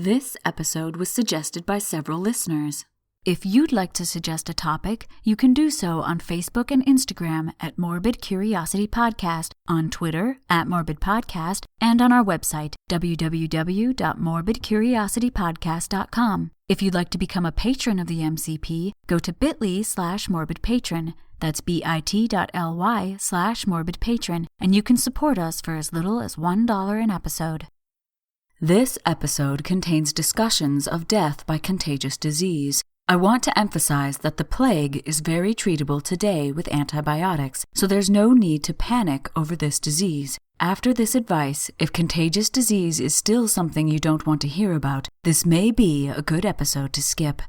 This episode was suggested by several listeners. If you'd like to suggest a topic, you can do so on Facebook and Instagram at Morbid Curiosity Podcast, on Twitter at Morbid Podcast, and on our website, www.morbidcuriositypodcast.com. If you'd like to become a patron of the MCP, go to bit.ly/morbidpatron. That's bit.ly/morbidpatron, and you can support us for as little as $1 an episode. This episode contains discussions of death by contagious disease. I want to emphasize that the plague is very treatable today with antibiotics, so there's no need to panic over this disease. After this advice, if contagious disease is still something you don't want to hear about, this may be a good episode to skip.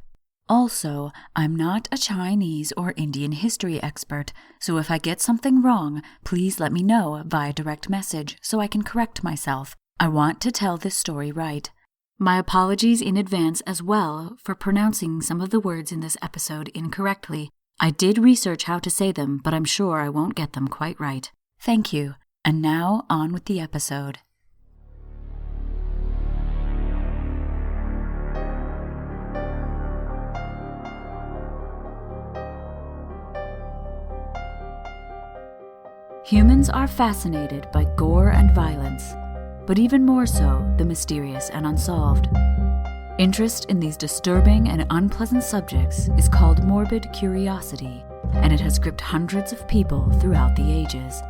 Also, I'm not a Chinese or Indian history expert, so if I get something wrong, please let me know via direct message so I can correct myself. I want to tell this story right. My apologies in advance as well for pronouncing some of the words in this episode incorrectly. I did research how to say them, but I'm sure I won't get them quite right. Thank you. And now on with the episode. Humans are fascinated by gore and violence, but even more so, the mysterious and unsolved. Interest in these disturbing and unpleasant subjects is called morbid curiosity, and it has gripped hundreds of people throughout the ages.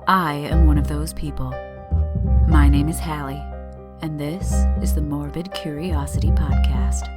I am one of those people. My name is Hallie, and this is the Morbid Curiosity Podcast.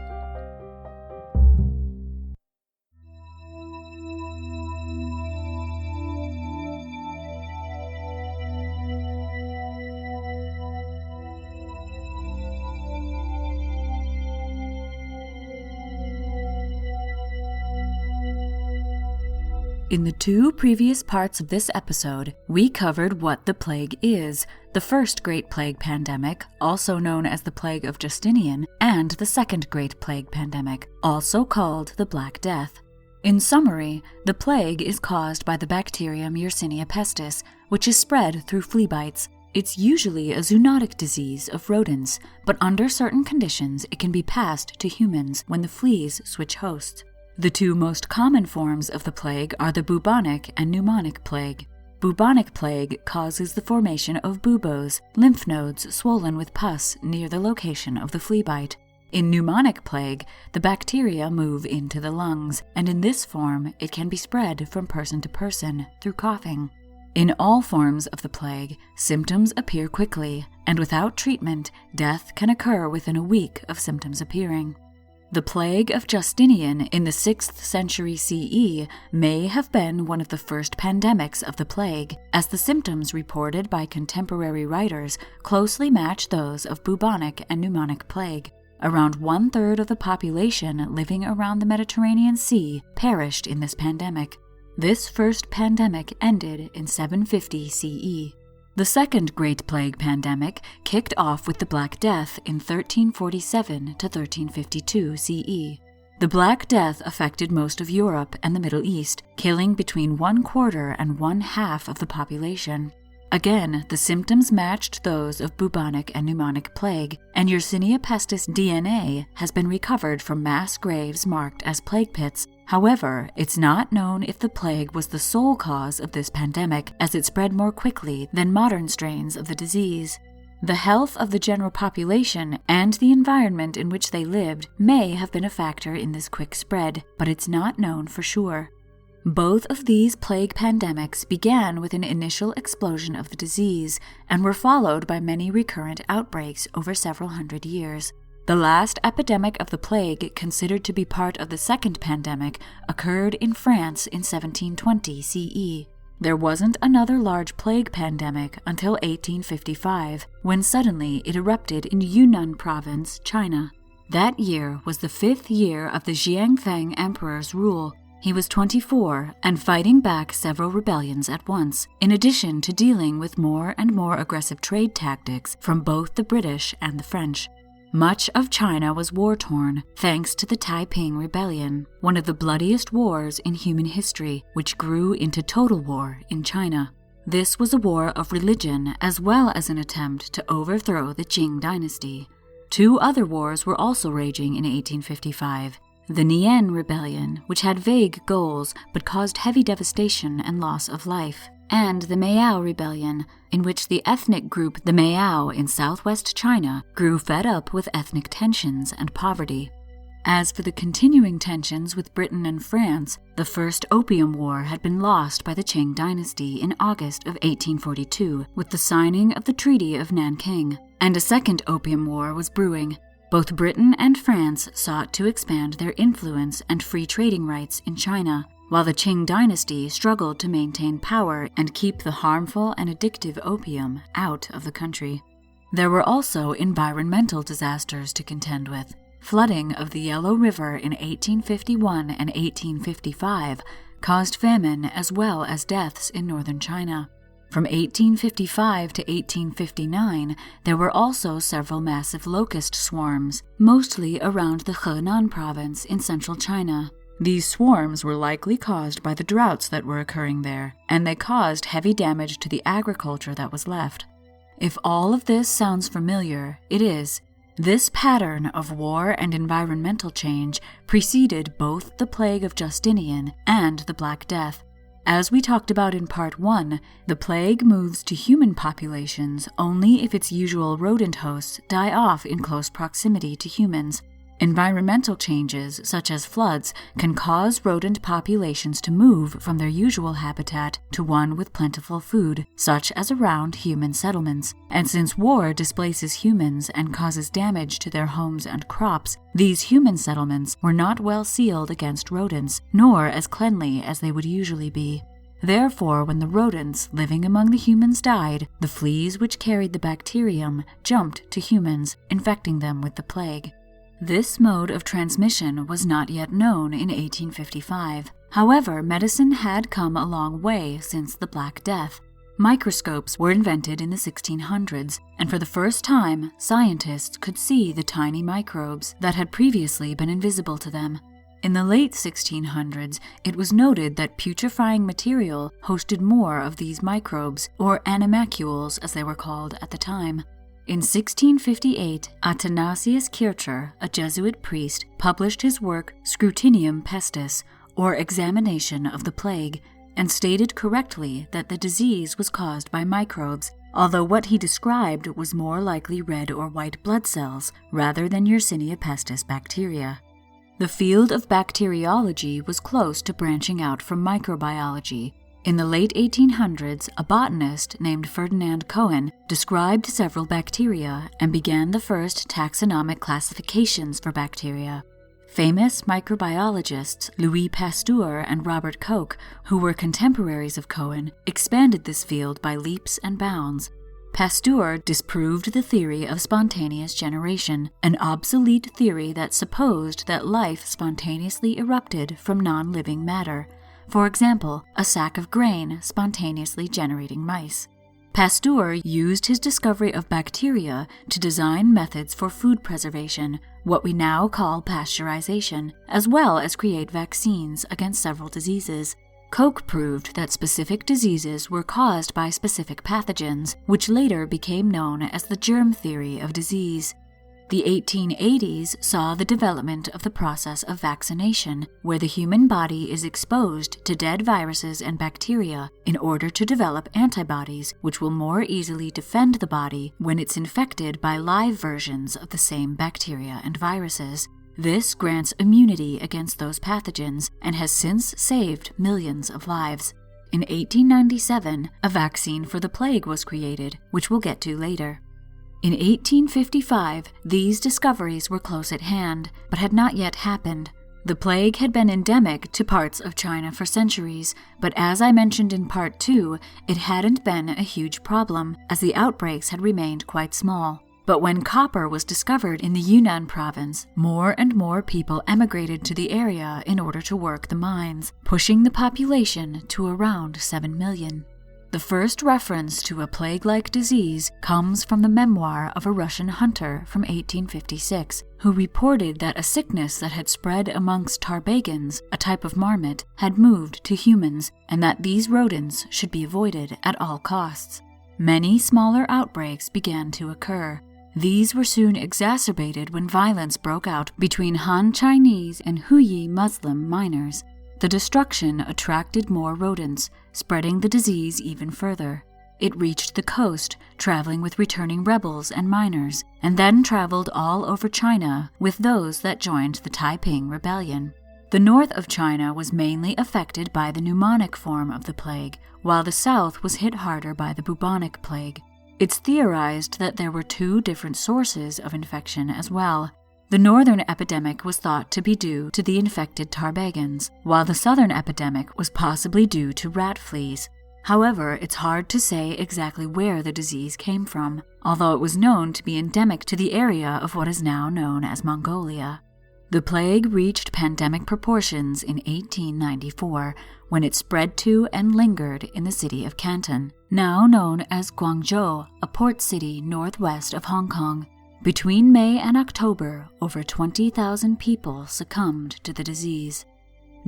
In the two previous parts of this episode, we covered what the plague is, the first Great Plague pandemic, also known as the Plague of Justinian, and the second Great Plague pandemic, also called the Black Death. In summary, the plague is caused by the bacterium Yersinia pestis, which is spread through flea bites. It's usually a zoonotic disease of rodents, but under certain conditions it can be passed to humans when the fleas switch hosts. The two most common forms of the plague are the bubonic and pneumonic plague. Bubonic plague causes the formation of buboes, lymph nodes swollen with pus near the location of the flea bite. In pneumonic plague, the bacteria move into the lungs, and in this form, it can be spread from person to person through coughing. In all forms of the plague, symptoms appear quickly, and without treatment, death can occur within a week of symptoms appearing. The Plague of Justinian in the 6th century CE may have been one of the first pandemics of the plague, as the symptoms reported by contemporary writers closely match those of bubonic and pneumonic plague. Around 1/3 of the population living around the Mediterranean Sea perished in this pandemic. This first pandemic ended in 750 CE. The second Great Plague pandemic kicked off with the Black Death in 1347 to 1352 CE. The Black Death affected most of Europe and the Middle East, killing between 1/4 and 1/2 of the population. Again, the symptoms matched those of bubonic and pneumonic plague, and Yersinia pestis DNA has been recovered from mass graves marked as plague pits. However, it's not known if the plague was the sole cause of this pandemic, as it spread more quickly than modern strains of the disease. The health of the general population and the environment in which they lived may have been a factor in this quick spread, but it's not known for sure. Both of these plague pandemics began with an initial explosion of the disease and were followed by many recurrent outbreaks over several hundred years. The last epidemic of the plague, considered to be part of the second pandemic, occurred in France in 1720 CE. There wasn't another large plague pandemic until 1855, when suddenly it erupted in Yunnan province, China. That year was the 5th year of the Xianfeng Emperor's rule. He was 24 and fighting back several rebellions at once, in addition to dealing with more and more aggressive trade tactics from both the British and the French. Much of China was war-torn, thanks to the Taiping Rebellion, one of the bloodiest wars in human history, which grew into total war in China. This was a war of religion as well as an attempt to overthrow the Qing dynasty. Two other wars were also raging in 1855. The Nian Rebellion, which had vague goals but caused heavy devastation and loss of life, and the Miao Rebellion, in which the ethnic group the Miao in southwest China grew fed up with ethnic tensions and poverty. As for the continuing tensions with Britain and France, the First Opium War had been lost by the Qing dynasty in August of 1842 with the signing of the Treaty of Nanking, and a second Opium War was brewing. Both Britain and France sought to expand their influence and free trading rights in China, while the Qing dynasty struggled to maintain power and keep the harmful and addictive opium out of the country. There were also environmental disasters to contend with. Flooding of the Yellow River in 1851 and 1855 caused famine as well as deaths in northern China. From 1855 to 1859, there were also several massive locust swarms, mostly around the Henan province in central China. These swarms were likely caused by the droughts that were occurring there, and they caused heavy damage to the agriculture that was left. If all of this sounds familiar, it is. This pattern of war and environmental change preceded both the Plague of Justinian and the Black Death. As we talked about in Part 1, the plague moves to human populations only if its usual rodent hosts die off in close proximity to humans. Environmental changes, such as floods, can cause rodent populations to move from their usual habitat to one with plentiful food, such as around human settlements. And since war displaces humans and causes damage to their homes and crops, these human settlements were not well sealed against rodents, nor as cleanly as they would usually be. Therefore, when the rodents living among the humans died, the fleas which carried the bacterium jumped to humans, infecting them with the plague. This mode of transmission was not yet known in 1855. However, medicine had come a long way since the Black Death. Microscopes were invented in the 1600s, and for the first time, scientists could see the tiny microbes that had previously been invisible to them. In the late 1600s, it was noted that putrefying material hosted more of these microbes, or animalcules as they were called at the time. In 1658, Athanasius Kircher, a Jesuit priest, published his work Scrutinium Pestis, or Examination of the Plague, and stated correctly that the disease was caused by microbes, although what he described was more likely red or white blood cells rather than Yersinia pestis bacteria. The field of bacteriology was close to branching out from microbiology. In the late 1800s, a botanist named Ferdinand Cohen described several bacteria and began the first taxonomic classifications for bacteria. Famous microbiologists Louis Pasteur and Robert Koch, who were contemporaries of Cohen, expanded this field by leaps and bounds. Pasteur disproved the theory of spontaneous generation, an obsolete theory that supposed that life spontaneously erupted from non-living matter. For example, a sack of grain spontaneously generating mice. Pasteur used his discovery of bacteria to design methods for food preservation, what we now call pasteurization, as well as create vaccines against several diseases. Koch proved that specific diseases were caused by specific pathogens, which later became known as the germ theory of disease. The 1880s saw the development of the process of vaccination, where the human body is exposed to dead viruses and bacteria in order to develop antibodies which will more easily defend the body when it's infected by live versions of the same bacteria and viruses. This grants immunity against those pathogens and has since saved millions of lives. In 1897, a vaccine for the plague was created, which we'll get to later. In 1855, these discoveries were close at hand, but had not yet happened. The plague had been endemic to parts of China for centuries, but as I mentioned in Part 2, it hadn't been a huge problem, as the outbreaks had remained quite small. But when copper was discovered in the Yunnan province, more and more people emigrated to the area in order to work the mines, pushing the population to around 7 million. The first reference to a plague-like disease comes from the memoir of a Russian hunter from 1856, who reported that a sickness that had spread amongst tarbagans, a type of marmot, had moved to humans, and that these rodents should be avoided at all costs. Many smaller outbreaks began to occur. These were soon exacerbated when violence broke out between Han Chinese and Huyi Muslim miners. The destruction attracted more rodents, spreading the disease even further. It reached the coast, traveling with returning rebels and miners, and then traveled all over China with those that joined the Taiping Rebellion. The north of China was mainly affected by the pneumonic form of the plague, while the south was hit harder by the bubonic plague. It's theorized that there were two different sources of infection as well. The northern epidemic was thought to be due to the infected tarbagans, while the southern epidemic was possibly due to rat fleas. However, it's hard to say exactly where the disease came from, although it was known to be endemic to the area of what is now known as Mongolia. The plague reached pandemic proportions in 1894, when it spread to and lingered in the city of Canton, now known as Guangzhou, a port city northwest of Hong Kong. Between May and October, over 20,000 people succumbed to the disease.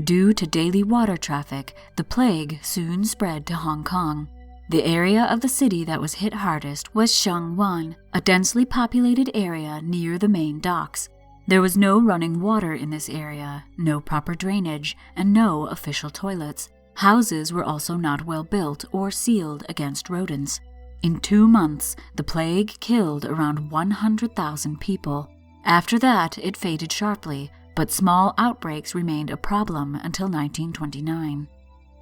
Due to daily water traffic, the plague soon spread to Hong Kong. The area of the city that was hit hardest was Shangwan, a densely populated area near the main docks. There was no running water in this area, no proper drainage, and no official toilets. Houses were also not well built or sealed against rodents. In 2 months, the plague killed around 100,000 people. After that, it faded sharply, but small outbreaks remained a problem until 1929.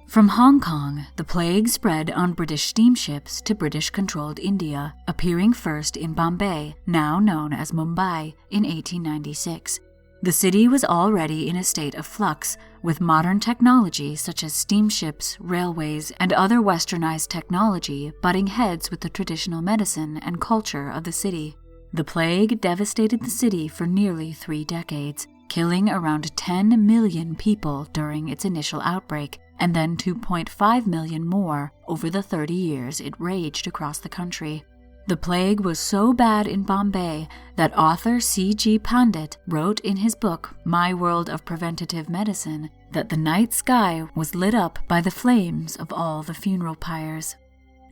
From Hong Kong, the plague spread on British steamships to British-controlled India, appearing first in Bombay, now known as Mumbai, in 1896. The city was already in a state of flux, with modern technology such as steamships, railways, and other westernized technology butting heads with the traditional medicine and culture of the city. The plague devastated the city for nearly 3 decades, killing around 10 million people during its initial outbreak, and then 2.5 million more over the 30 years it raged across the country. The plague was so bad in Bombay that author C.G. Pandit wrote in his book My World of Preventative Medicine that the night sky was lit up by the flames of all the funeral pyres.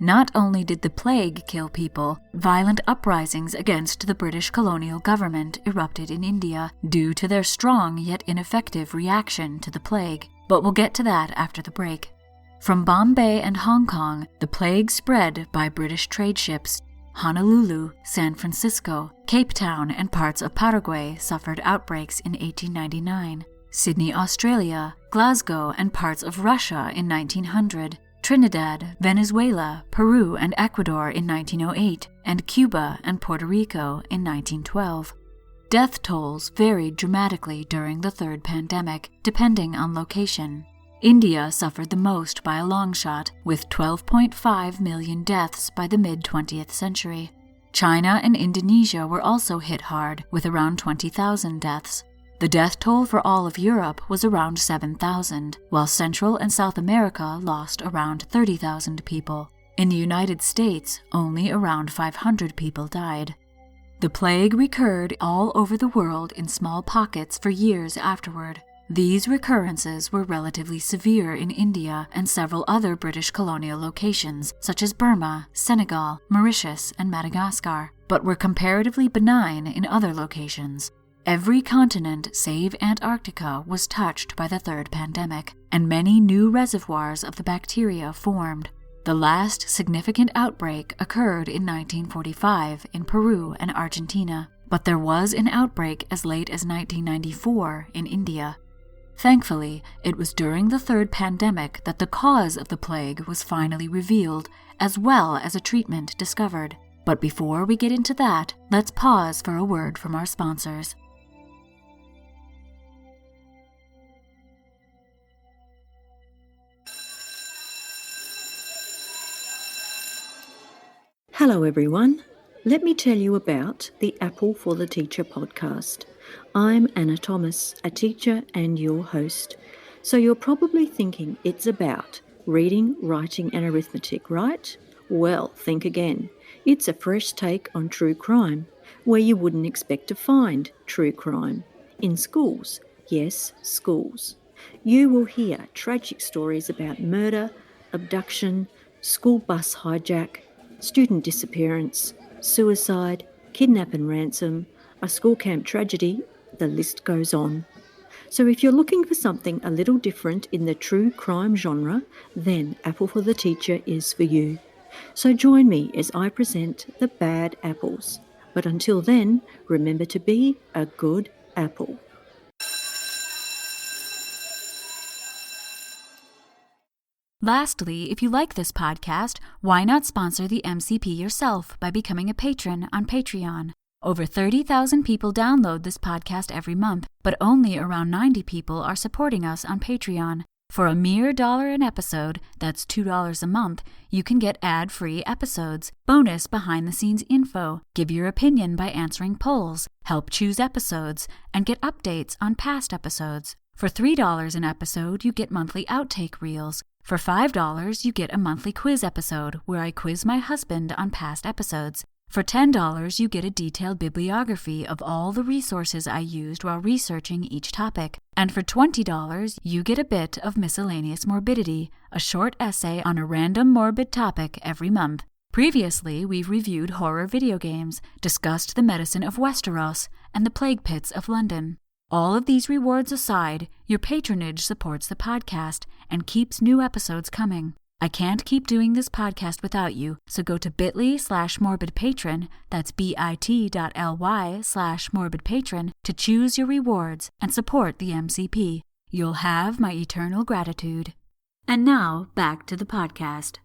Not only did the plague kill people, violent uprisings against the British colonial government erupted in India due to their strong yet ineffective reaction to the plague, but we'll get to that after the break. From Bombay and Hong Kong, the plague spread by British trade ships. Honolulu, San Francisco, Cape Town, and parts of Paraguay suffered outbreaks in 1899. Sydney, Australia, Glasgow, and parts of Russia in 1900. Trinidad, Venezuela, Peru, and Ecuador in 1908, and Cuba and Puerto Rico in 1912. Death tolls varied dramatically during the third pandemic, depending on location. India suffered the most by a long shot, with 12.5 million deaths by the mid-20th century. China and Indonesia were also hit hard, with around 20,000 deaths. The death toll for all of Europe was around 7,000, while Central and South America lost around 30,000 people. In the United States, only around 500 people died. The plague recurred all over the world in small pockets for years afterward. These recurrences were relatively severe in India and several other British colonial locations, such as Burma, Senegal, Mauritius, and Madagascar, but were comparatively benign in other locations. Every continent save Antarctica was touched by the third pandemic, and many new reservoirs of the bacteria formed. The last significant outbreak occurred in 1945 in Peru and Argentina, but there was an outbreak as late as 1994 in India. Thankfully, it was during the third pandemic that the cause of the plague was finally revealed, as well as a treatment discovered. But before we get into that, let's pause for a word from our sponsors. Hello everyone. Let me tell you about the Apple for the Teacher podcast. I'm Anna Thomas, a teacher and your host. So you're probably thinking it's about reading, writing and arithmetic, right? Well, think again. It's a fresh take on true crime, where you wouldn't expect to find true crime. In schools. Yes, schools. You will hear tragic stories about murder, abduction, school bus hijack, student disappearance, suicide, kidnap and ransom, a school camp tragedy, the list goes on. So if you're looking for something a little different in the true crime genre, then Apple for the Teacher is for you. So join me as I present the bad apples. But until then, remember to be a good apple. Lastly, if you like this podcast, why not sponsor the MCP yourself by becoming a patron on Patreon? Over 30,000 people download this podcast every month, but only around 90 people are supporting us on Patreon. For a mere $1 an episode, that's $2 a month, you can get ad-free episodes, bonus behind-the-scenes info, give your opinion by answering polls, help choose episodes, and get updates on past episodes. For $3 an episode, you get monthly outtake reels. For $5, you get a monthly quiz episode where I quiz my husband on past episodes. For $10, you get a detailed bibliography of all the resources I used while researching each topic. And for $20, you get a bit of miscellaneous morbidity, a short essay on a random morbid topic every month. Previously, we've reviewed horror video games, discussed the medicine of Westeros, and the plague pits of London. All of these rewards aside, your patronage supports the podcast and keeps new episodes coming. I can't keep doing this podcast without you, so go to bit.ly/morbidpatron, that's bit.ly/morbidpatron, to choose your rewards and support the MCP. You'll have my eternal gratitude. And now, back to the podcast.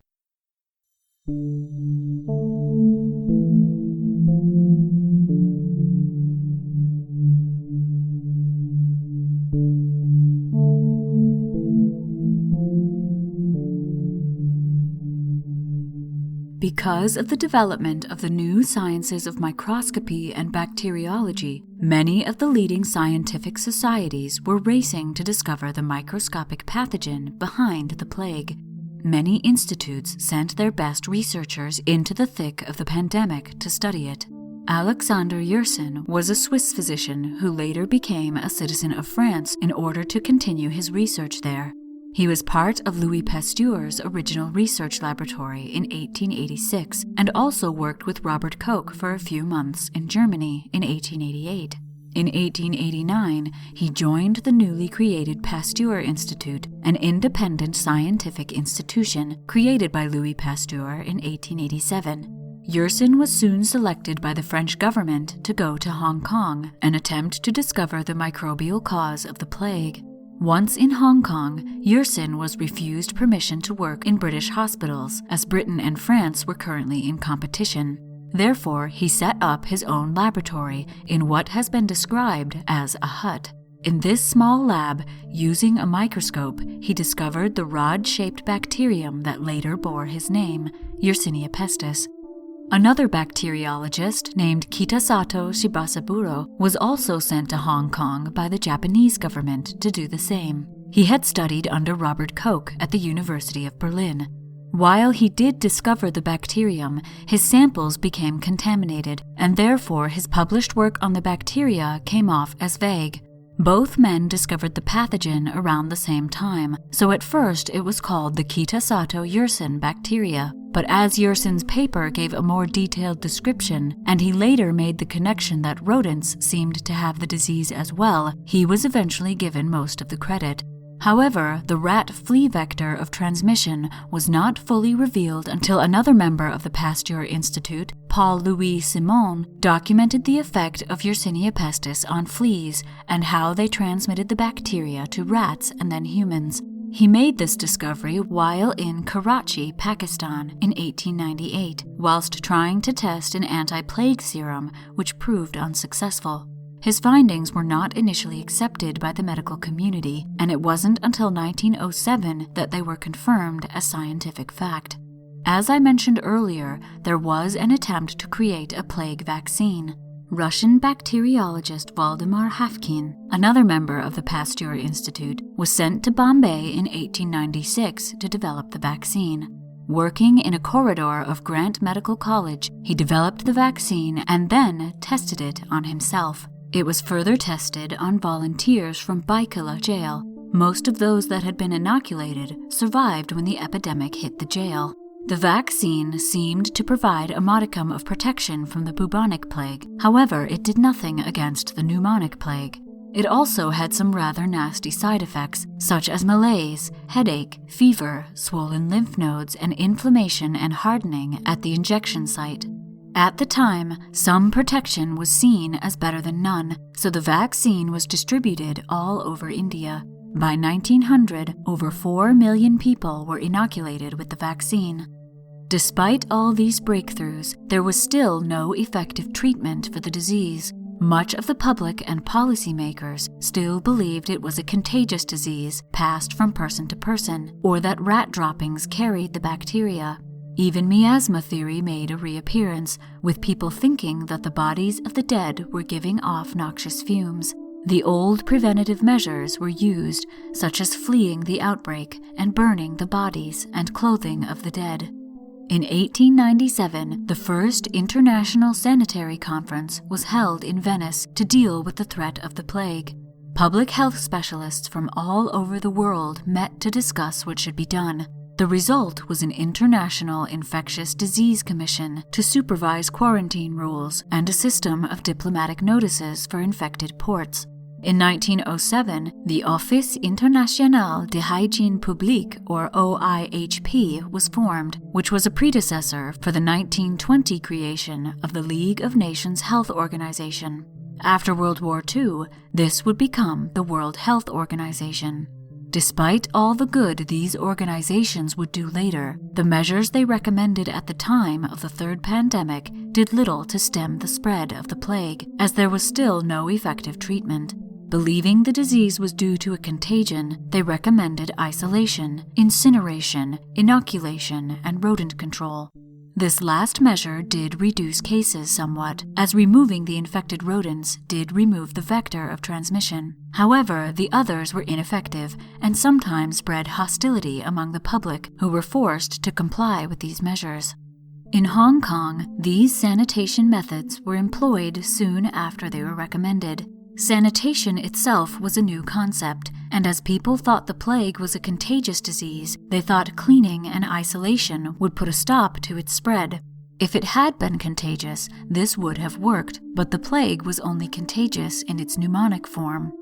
Because of the development of the new sciences of microscopy and bacteriology, many of the leading scientific societies were racing to discover the microscopic pathogen behind the plague. Many institutes sent their best researchers into the thick of the pandemic to study it. Alexander Yersin was a Swiss physician who later became a citizen of France in order to continue his research there. He was part of Louis Pasteur's original research laboratory in 1886 and also worked with Robert Koch for a few months in Germany in 1888. In 1889, he joined the newly created Pasteur Institute, an independent scientific institution created by Louis Pasteur in 1887. Yersin was soon selected by the French government to go to Hong Kong and attempt to discover the microbial cause of the plague. Once in Hong Kong, Yersin was refused permission to work in British hospitals, as Britain and France were currently in competition. Therefore, he set up his own laboratory in what has been described as a hut. In this small lab, using a microscope, he discovered the rod-shaped bacterium that later bore his name, Yersinia pestis. Another bacteriologist named Kitasato Shibasaburo was also sent to Hong Kong by the Japanese government to do the same. He had studied under Robert Koch at the University of Berlin. While he did discover the bacterium, his samples became contaminated, and therefore his published work on the bacteria came off as vague. Both men discovered the pathogen around the same time, so at first it was called the Kitasato-Yersin bacteria. But as Yersin's paper gave a more detailed description, and he later made the connection that rodents seemed to have the disease as well, he was eventually given most of the credit. However, the rat flea vector of transmission was not fully revealed until another member of the Pasteur Institute, Paul-Louis Simon, documented the effect of Yersinia pestis on fleas and how they transmitted the bacteria to rats and then humans. He made this discovery while in Karachi, Pakistan in 1898, whilst trying to test an anti-plague serum, which proved unsuccessful. His findings were not initially accepted by the medical community, and it wasn't until 1907 that they were confirmed as scientific fact. As I mentioned earlier, there was an attempt to create a plague vaccine. Russian bacteriologist Valdemar Havkin, another member of the Pasteur Institute, was sent to Bombay in 1896 to develop the vaccine. Working in a corridor of Grant Medical College, he developed the vaccine and then tested it on himself. It was further tested on volunteers from Baikala jail. Most of those that had been inoculated survived when the epidemic hit the jail. The vaccine seemed to provide a modicum of protection from the bubonic plague. However, it did nothing against the pneumonic plague. It also had some rather nasty side effects, such as malaise, headache, fever, swollen lymph nodes, and inflammation and hardening at the injection site. At the time, some protection was seen as better than none, so the vaccine was distributed all over India. By 1900, over 4 million people were inoculated with the vaccine. Despite all these breakthroughs, there was still no effective treatment for the disease. Much of the public and policymakers still believed it was a contagious disease passed from person to person, or that rat droppings carried the bacteria. Even miasma theory made a reappearance, with people thinking that the bodies of the dead were giving off noxious fumes. The old preventative measures were used, such as fleeing the outbreak and burning the bodies and clothing of the dead. In 1897, the first International Sanitary Conference was held in Venice to deal with the threat of the plague. Public health specialists from all over the world met to discuss what should be done. The result was an International Infectious Disease Commission to supervise quarantine rules and a system of diplomatic notices for infected ports. In 1907, the Office International de Hygiène Publique, or OIHP, was formed, which was a predecessor for the 1920 creation of the League of Nations Health Organization. After World War II, this would become the World Health Organization. Despite all the good these organizations would do later, the measures they recommended at the time of the third pandemic did little to stem the spread of the plague, as there was still no effective treatment. Believing the disease was due to a contagion, they recommended isolation, incineration, inoculation, and rodent control. This last measure did reduce cases somewhat, as removing the infected rodents did remove the vector of transmission. However, the others were ineffective and sometimes bred hostility among the public, who were forced to comply with these measures. In Hong Kong, these sanitation methods were employed soon after they were recommended. Sanitation itself was a new concept, and as people thought the plague was a contagious disease, they thought cleaning and isolation would put a stop to its spread. If it had been contagious, this would have worked, but the plague was only contagious in its pneumonic form.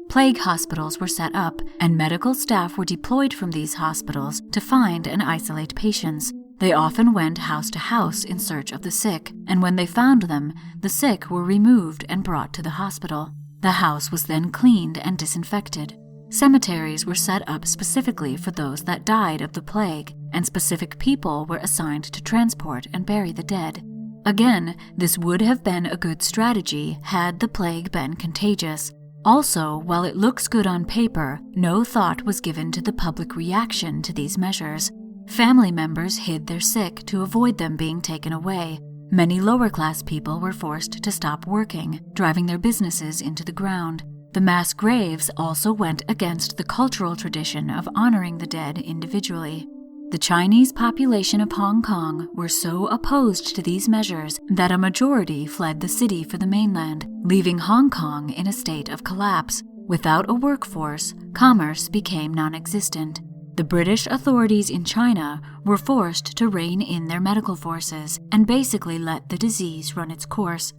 Plague hospitals were set up, and medical staff were deployed from these hospitals to find and isolate patients. They often went house to house in search of the sick, and when they found them, the sick were removed and brought to the hospital. The house was then cleaned and disinfected. Cemeteries were set up specifically for those that died of the plague, and specific people were assigned to transport and bury the dead. Again, this would have been a good strategy had the plague been contagious. Also, while it looks good on paper, no thought was given to the public reaction to these measures. Family members hid their sick to avoid them being taken away. Many lower-class people were forced to stop working, driving their businesses into the ground. The mass graves also went against the cultural tradition of honoring the dead individually. The Chinese population of Hong Kong were so opposed to these measures that a majority fled the city for the mainland, leaving Hong Kong in a state of collapse. Without a workforce, commerce became non-existent. The British authorities in China were forced to rein in their medical forces and basically let the disease run its course.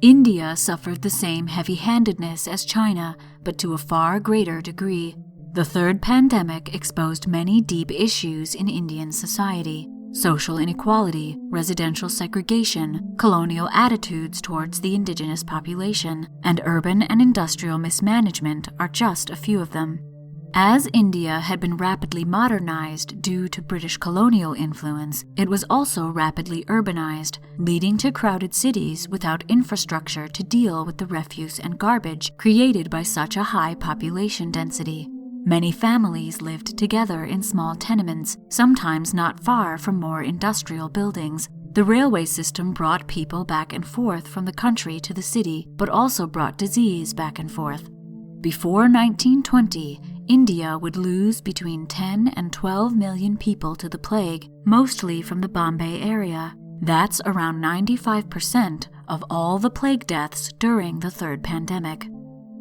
India suffered the same heavy-handedness as China, but to a far greater degree. The third pandemic exposed many deep issues in Indian society. Social inequality, residential segregation, colonial attitudes towards the indigenous population, and urban and industrial mismanagement are just a few of them. As India had been rapidly modernized due to British colonial influence, it was also rapidly urbanized, leading to crowded cities without infrastructure to deal with the refuse and garbage created by such a high population density. Many families lived together in small tenements, sometimes not far from more industrial buildings. The railway system brought people back and forth from the country to the city, but also brought disease back and forth. Before 1920, India would lose between 10 and 12 million people to the plague, mostly from the Bombay area. That's around 95% of all the plague deaths during the third pandemic.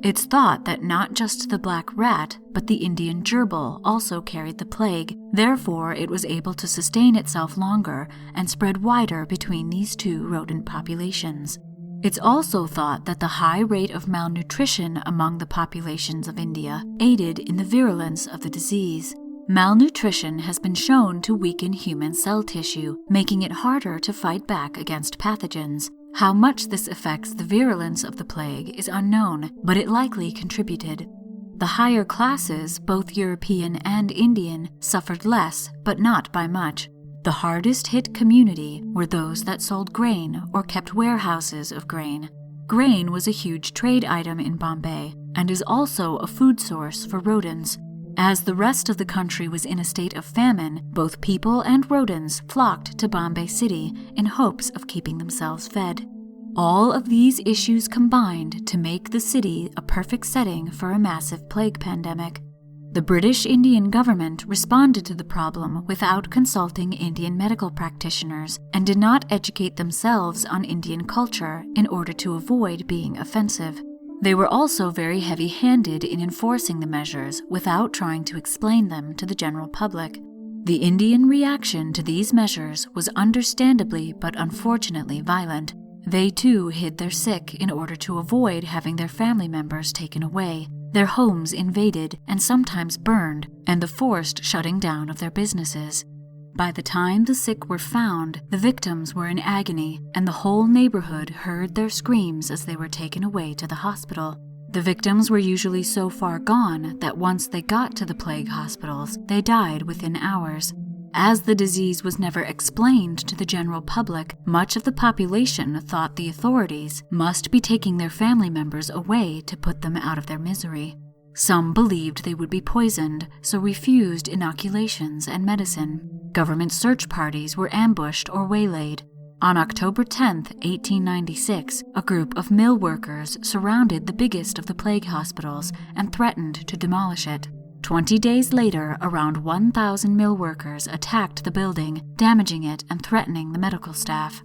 It's thought that not just the black rat, but the Indian gerbil also carried the plague, therefore it was able to sustain itself longer and spread wider between these two rodent populations. It's also thought that the high rate of malnutrition among the populations of India aided in the virulence of the disease. Malnutrition has been shown to weaken human cell tissue, making it harder to fight back against pathogens. How much this affects the virulence of the plague is unknown, but it likely contributed. The higher classes, both European and Indian, suffered less, but not by much. The hardest hit community were those that sold grain or kept warehouses of grain. Grain was a huge trade item in Bombay and is also a food source for rodents. As the rest of the country was in a state of famine, both people and rodents flocked to Bombay City in hopes of keeping themselves fed. All of these issues combined to make the city a perfect setting for a massive plague pandemic. The British Indian government responded to the problem without consulting Indian medical practitioners and did not educate themselves on Indian culture in order to avoid being offensive. They were also very heavy-handed in enforcing the measures without trying to explain them to the general public. The Indian reaction to these measures was understandably but unfortunately violent. They too hid their sick in order to avoid having their family members taken away, their homes invaded and sometimes burned, and the forced shutting down of their businesses. By the time the sick were found, the victims were in agony, and the whole neighborhood heard their screams as they were taken away to the hospital. The victims were usually so far gone that once they got to the plague hospitals, they died within hours. As the disease was never explained to the general public, much of the population thought the authorities must be taking their family members away to put them out of their misery. Some believed they would be poisoned, so refused inoculations and medicine. Government search parties were ambushed or waylaid. On October 10, 1896, a group of mill workers surrounded the biggest of the plague hospitals and threatened to demolish it. 20 days later, around 1,000 mill workers attacked the building, damaging it and threatening the medical staff.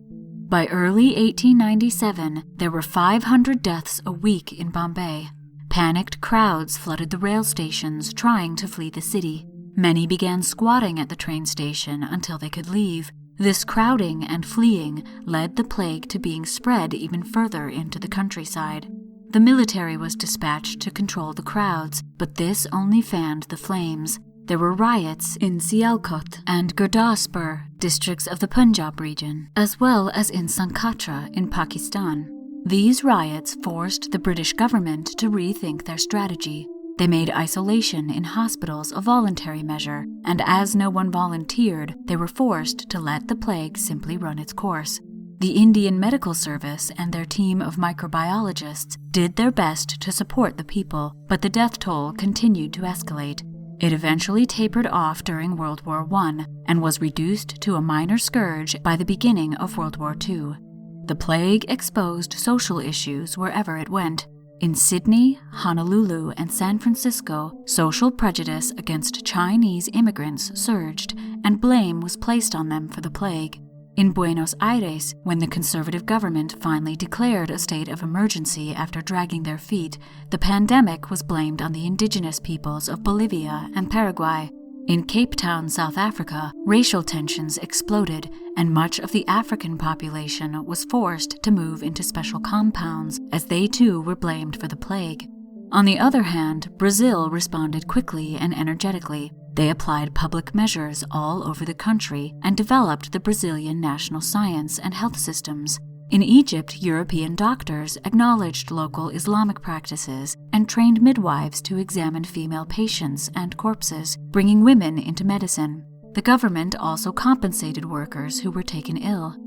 By early 1897, there were 500 deaths a week in Bombay. Panicked crowds flooded the rail stations trying to flee the city. Many began squatting at the train station until they could leave. This crowding and fleeing led the plague to being spread even further into the countryside. The military was dispatched to control the crowds, but this only fanned the flames. There were riots in Sialkot and Gurdaspur, districts of the Punjab region, as well as in Sankatra in Pakistan. These riots forced the British government to rethink their strategy. They made isolation in hospitals a voluntary measure, and as no one volunteered, they were forced to let the plague simply run its course. The Indian Medical Service and their team of microbiologists did their best to support the people, but the death toll continued to escalate. It eventually tapered off during World War I and was reduced to a minor scourge by the beginning of World War II. The plague exposed social issues wherever it went. In Sydney, Honolulu, and San Francisco, social prejudice against Chinese immigrants surged, and blame was placed on them for the plague. In Buenos Aires, when the conservative government finally declared a state of emergency after dragging their feet, the pandemic was blamed on the indigenous peoples of Bolivia and Paraguay. In Cape Town, South Africa, racial tensions exploded, and much of the African population was forced to move into special compounds, as they too were blamed for the plague. On the other hand, Brazil responded quickly and energetically. They applied public measures all over the country and developed the Brazilian national science and health systems. In Egypt, European doctors acknowledged local Islamic practices and trained midwives to examine female patients and corpses, bringing women into medicine. The government also compensated workers who were taken ill.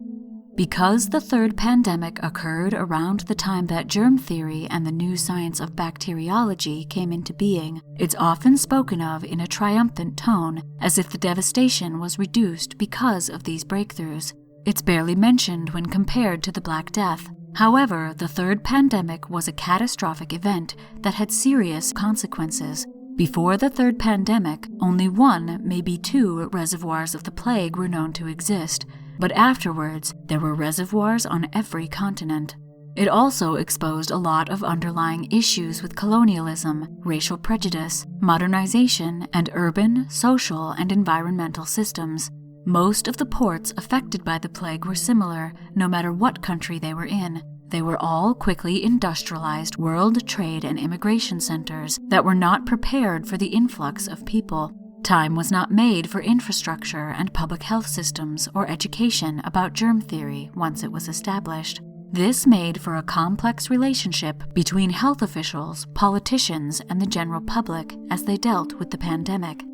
Because the third pandemic occurred around the time that germ theory and the new science of bacteriology came into being, it's often spoken of in a triumphant tone, as if the devastation was reduced because of these breakthroughs. It's barely mentioned when compared to the Black Death. However, the third pandemic was a catastrophic event that had serious consequences. Before the third pandemic, only one, maybe two, reservoirs of the plague were known to exist, but afterwards, there were reservoirs on every continent. It also exposed a lot of underlying issues with colonialism, racial prejudice, modernization, and urban, social, and environmental systems. Most of the ports affected by the plague were similar, no matter what country they were in. They were all quickly industrialized world trade and immigration centers that were not prepared for the influx of people. Time was not made for infrastructure and public health systems or education about germ theory once it was established. This made for a complex relationship between health officials, politicians, and the general public as they dealt with the pandemic.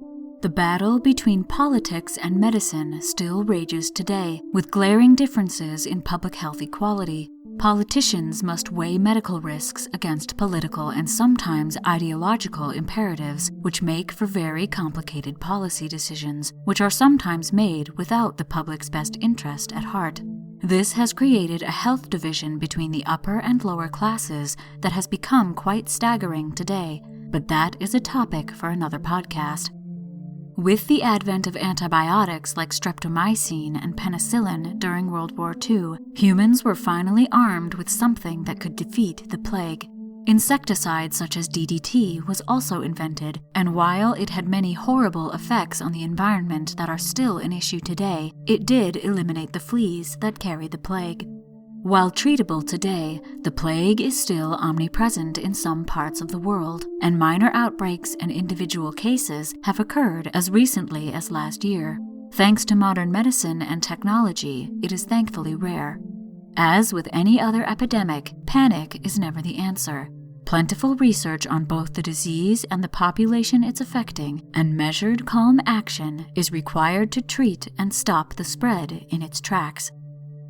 The battle between politics and medicine still rages today, with glaring differences in public health equality. Politicians must weigh medical risks against political and sometimes ideological imperatives, which make for very complicated policy decisions, which are sometimes made without the public's best interest at heart. This has created a health division between the upper and lower classes that has become quite staggering today, but that is a topic for another podcast. With the advent of antibiotics like streptomycin and penicillin during World War II, humans were finally armed with something that could defeat the plague. Insecticides such as DDT was also invented, and while it had many horrible effects on the environment that are still an issue today, it did eliminate the fleas that carry the plague. While treatable today, the plague is still omnipresent in some parts of the world, and minor outbreaks and individual cases have occurred as recently as last year. Thanks to modern medicine and technology, it is thankfully rare. As with any other epidemic, panic is never the answer. Plentiful research on both the disease and the population it's affecting, and measured, calm action is required to treat and stop the spread in its tracks.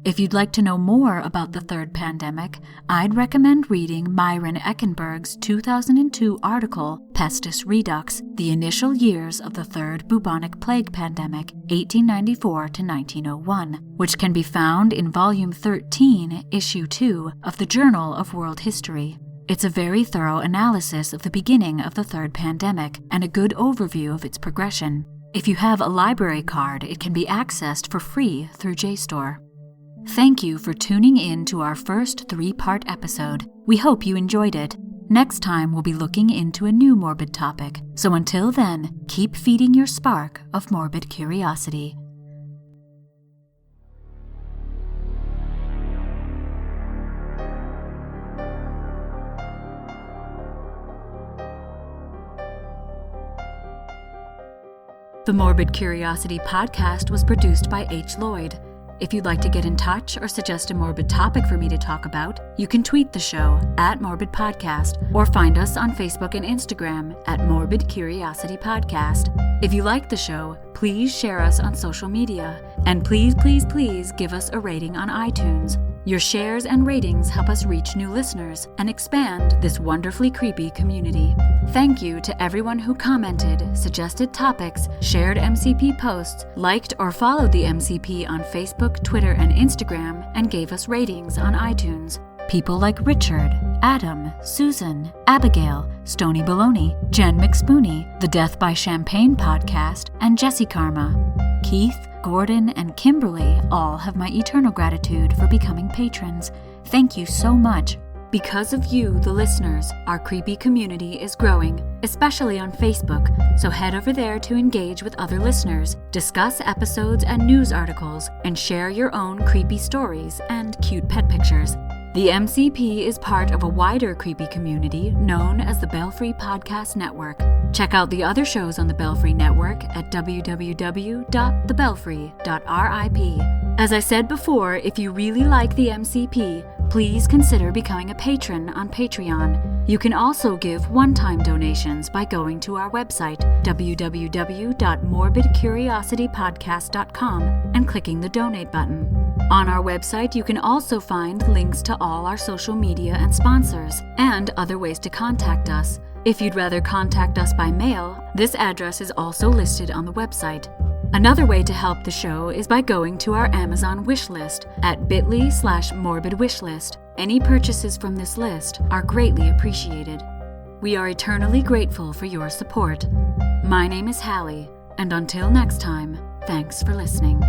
If you'd like to know more about the third pandemic, I'd recommend reading Myron Eckenberg's 2002 article, Pestis Redux, The Initial Years of the Third Bubonic Plague Pandemic, 1894 to 1901, which can be found in Volume 13, Issue 2 of the Journal of World History. It's a very thorough analysis of the beginning of the third pandemic and a good overview of its progression. If you have a library card, it can be accessed for free through JSTOR. Thank you for tuning in to our first 3-part episode. We hope you enjoyed it. Next time we'll be looking into a new morbid topic, so until then, keep feeding your spark of morbid curiosity. The Morbid Curiosity podcast was produced by H. Lloyd. If you'd like to get in touch or suggest a morbid topic for me to talk about, you can tweet the show @Morbid Podcast or find us on Facebook and Instagram @Morbid Curiosity Podcast. If you like the show, please share us on social media. And please give us a rating on iTunes. Your shares and ratings help us reach new listeners and expand this wonderfully creepy community. Thank you to everyone who commented, suggested topics, shared MCP posts, liked or followed the MCP on Facebook, Twitter, and Instagram, and gave us ratings on iTunes. People like Richard, Adam, Susan, Abigail, Stony Baloney, Jen McSpooney, the Death by Champagne podcast, and Jesse Karma. Keith, Gordon, and Kimberly all have my eternal gratitude for becoming patrons. Thank you so much. Because of you, the listeners, our creepy community is growing, especially on Facebook, so head over there to engage with other listeners, discuss episodes and news articles, and share your own creepy stories and cute pet pictures. The MCP is part of a wider creepy community known as the Belfry Podcast Network. Check out the other shows on the Belfry Network at www.thebelfry.rip. As I said before, if you really like the MCP, please consider becoming a patron on Patreon. You can also give one-time donations by going to our website, www.morbidcuriositypodcast.com, and clicking the donate button. On our website, you can also find links to all our social media and sponsors, and other ways to contact us. If you'd rather contact us by mail, this address is also listed on the website. Another way to help the show is by going to our Amazon wish list at bit.ly/morbidwishlist. Any purchases from this list are greatly appreciated. We are eternally grateful for your support. My name is Hallie, and until next time, thanks for listening.